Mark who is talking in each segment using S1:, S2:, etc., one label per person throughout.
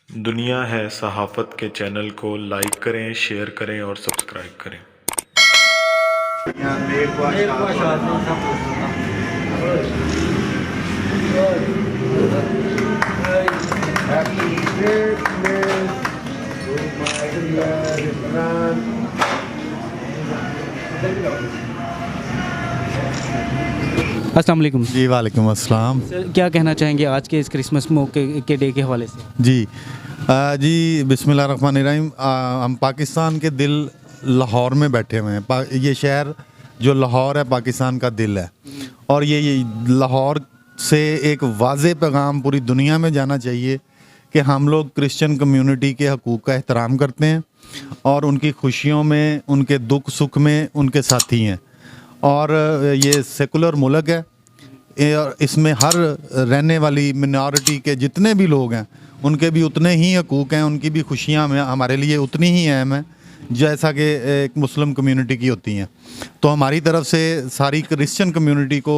S1: दुनिया है सहाफ़त के चैनल को लाइक करें, शेयर करें और सब्सक्राइब करें।
S2: अस्सलाम वालेकुम।
S3: जी वालेकुम अस्सलाम।
S2: सर क्या कहना चाहेंगे आज के इस क्रिसमस मौके के डे के हवाले से?
S3: जी बिस्मिल्लाहिर्रहमानिर्रहीम। हम पाकिस्तान के दिल लाहौर में बैठे हुए हैं। ये शहर जो लाहौर है पाकिस्तान का दिल है, और ये लाहौर से एक वाज़ेह पैगाम पूरी दुनिया में जाना चाहिए कि हम लोग क्रिश्चियन कम्युनिटी के हकूक़ का एहतराम करते हैं और उनकी खुशियों में, उनके दुख सुख में उनके साथी हैं। और ये सेकुलर मुल्क है, इसमें हर रहने वाली मिनॉरिटी के जितने भी लोग हैं उनके भी उतने ही हकूक़ हैं, उनकी भी खुशियाँ हमारे लिए उतनी ही अहम हैं जैसा कि एक मुस्लिम कम्युनिटी की होती हैं। तो हमारी तरफ से सारी क्रिश्चियन कम्युनिटी को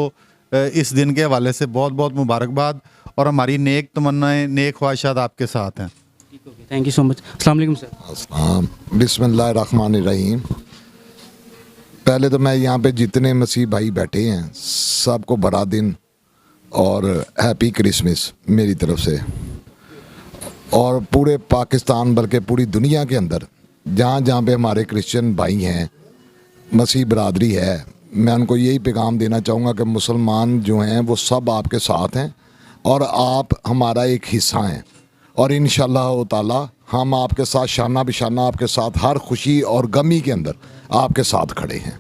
S3: इस दिन के हवाले से बहुत बहुत मुबारकबाद, और हमारी नेक तमन्नाएं, नेक ख्वाहिशात आपके साथ हैं।
S2: Thank you so much. अस्सलाम वालेकुम सर।
S4: अस्सलाम। बिस्मिल्लाहिर्रहमानिर्रहीम। पहले तो मैं यहाँ पे जितने मसीह भाई बैठे हैं सबको बड़ा दिन और हैप्पी क्रिसमस मेरी तरफ से, और पूरे पाकिस्तान बल्कि पूरी दुनिया के अंदर जहाँ जहाँ पे हमारे क्रिश्चियन भाई हैं, मसीह बरादरी है, मैं उनको यही पैगाम देना चाहूँगा कि मुसलमान जो हैं वो सब आपके साथ हैं और आप हमारा एक हिस्सा हैं, और इंशाअल्लाह ताला हम आपके साथ शाना बिशाना आपके साथ हर खुशी और गमी के अंदर आपके साथ खड़े हैं।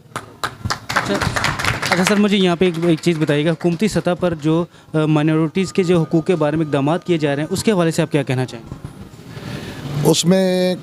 S2: अच्छा सर, मुझे यहाँ पे एक चीज़ बताइएगा, हुकूमती सतह पर जो माइनॉरिटीज़ के जो हुकूक़ के बारे में इक़दाम किए जा रहे हैं उसके हवाले से आप क्या कहना चाहेंगे?
S4: उसमें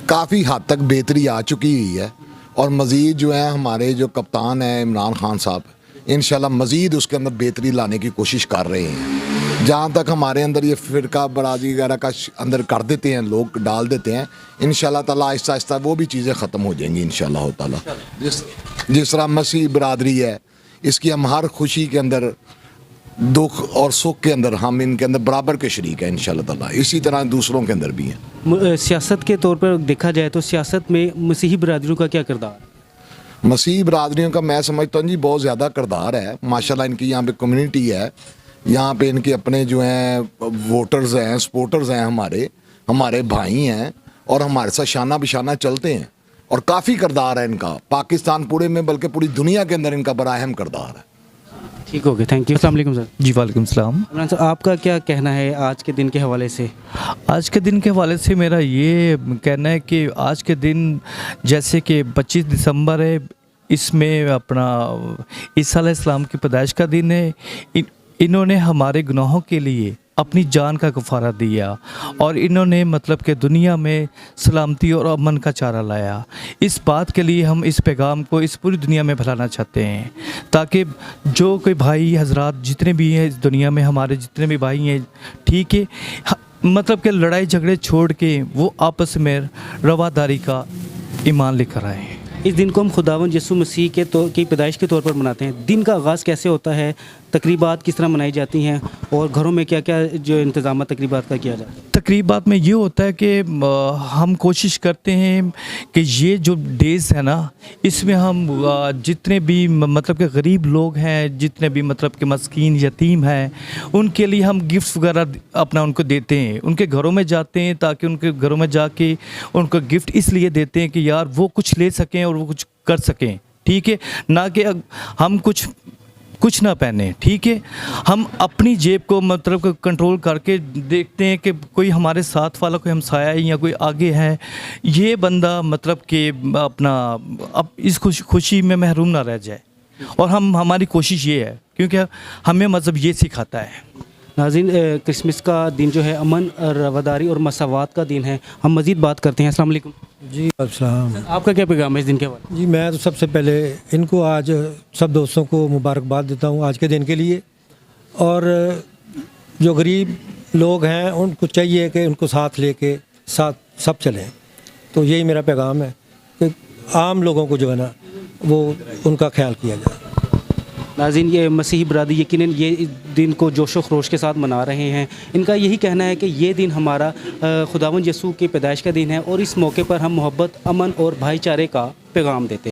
S4: काफ़ी हद तक बेहतरी आ चुकी हुई है, और मज़ीद जो है हमारे जो कप्तान हैं इमरान खान साहब, इंशाल्लाह मज़ीद उसके अंदर बेहतरी लाने की कोशिश कर रहे हैं। जहाँ तक हमारे अंदर ये फ़िरका बरादरी वगैरह का अंदर कर देते हैं, लोग डाल देते हैं, इंशाल्लाह ताला आहिस्ता आहिस्ता वो भी चीज़ें ख़त्म हो जाएंगी इंशाल्लाह ताला। जिस तरह मसीह बरादरी है, इसकी हम हर खुशी के अंदर, दुख और सुख के अंदर हम इनके अंदर बराबर के शरीक हैं इंशाल्लाह ताला, इसी तरह दूसरों के अंदर भी हैं।
S2: सियासत के तौर पर देखा जाए तो सियासत में मसीही बरादरियों का क्या किरदार?
S4: मसीह बरादरियों का मैं समझता हूँ जी बहुत ज़्यादा किरदार है। माशाल्लाह इनकी यहाँ पे कम्युनिटी है, यहाँ पे इनके अपने जो हैं वोटर्स हैं, सपोर्टर्स हैं, हमारे भाई हैं, और हमारे साथ शाना बिशाना चलते हैं, और काफ़ी किरदार है इनका पाकिस्तान पूरे में बल्कि पूरी दुनिया के अंदर इनका बड़ा अहम किरदार है।
S2: ठीक हो गया, थैंक यू। अस्सलाम वालेकुम सर।
S5: जी वालेकुम सलाम।
S2: इमरान सर, आपका क्या कहना है आज के दिन के हवाले से?
S5: आज के दिन के हवाले से मेरा ये कहना है कि आज के दिन जैसे कि 25 दिसंबर है, इसमें अपना ईसा अलैहिस्सलाम की पैदाइश का दिन है। इन्होंने हमारे गुनाहों के लिए अपनी जान का कफ़ारा दिया, और इन्होंने मतलब कि दुनिया में सलामती और अमन का चारा लाया। इस बात के लिए हम इस पैगाम को इस पूरी दुनिया में फैलाना चाहते हैं, ताकि जो कोई भाई हजरात जितने भी हैं इस दुनिया में, हमारे जितने भी भाई हैं, ठीक है, मतलब कि लड़ाई झगड़े छोड़ के वो आपस में रवादारी का ईमान लेकर आए।
S2: इस दिन को हम खुदावंद यीशु मसीह की पैदाइश के तौर पर मनाते हैं। दिन का आगाज़ कैसे होता है, तकरीबात किस तरह मनाई जाती हैं, और घरों में क्या क्या जो इंतज़ाम तकरीबात का किया जाता है?
S5: तकरीबात में ये होता है कि हम कोशिश करते हैं कि ये जो डेज़ है ना, इसमें हम जितने भी मतलब कि गरीब लोग हैं, जितने भी मतलब कि मस्कीन यतीम हैं, उनके लिए हम गिफ्ट्स वगैरह अपना उनको देते हैं, उनके घरों में जाते हैं, ताकि उनके घरों में जाके उनको गिफ्ट इसलिए देते हैं कि यार वो कुछ ले सकें और वो कुछ कर सकें, ठीक है, ना कि हम कुछ ना पहने, ठीक है। हम अपनी जेब को मतलब कंट्रोल करके देखते हैं कि कोई हमारे साथ वाला कोई हमसाया है या कोई आगे है, ये बंदा मतलब कि अपना अब इस खुशी में महरूम ना रह जाए, और हमारी कोशिश ये है, क्योंकि हमें मज़हब ये सिखाता है।
S2: नाज़रीन, क्रिसमस का दिन जो है अमन, रवादारी और मसावात का दिन है। हम मज़ीद बात करते हैं। अस्सलाम वालेकुम।
S6: जी अस्सलाम।
S2: आपका क्या पैगाम है इस दिन के बारे में?
S6: जी मैं तो सबसे पहले इनको आज सब दोस्तों को मुबारकबाद देता हूँ आज के दिन के लिए, और जो गरीब लोग हैं उनको चाहिए कि उनको साथ लेके साथ सब चलें। तो यही मेरा पैगाम है कि आम लोगों को जो है ना वो उनका ख्याल किया जाए।
S2: नाज़रीन, ये मसीही बरादरी यकीनन ये इस दिन को जोशो खरोश के साथ मना रहे हैं। इनका यही कहना है कि ये दिन हमारा खुदावंद यसू की पैदाइश का दिन है और इस मौके पर हम मोहब्बत, अमन और भाईचारे का पैगाम देते हैं।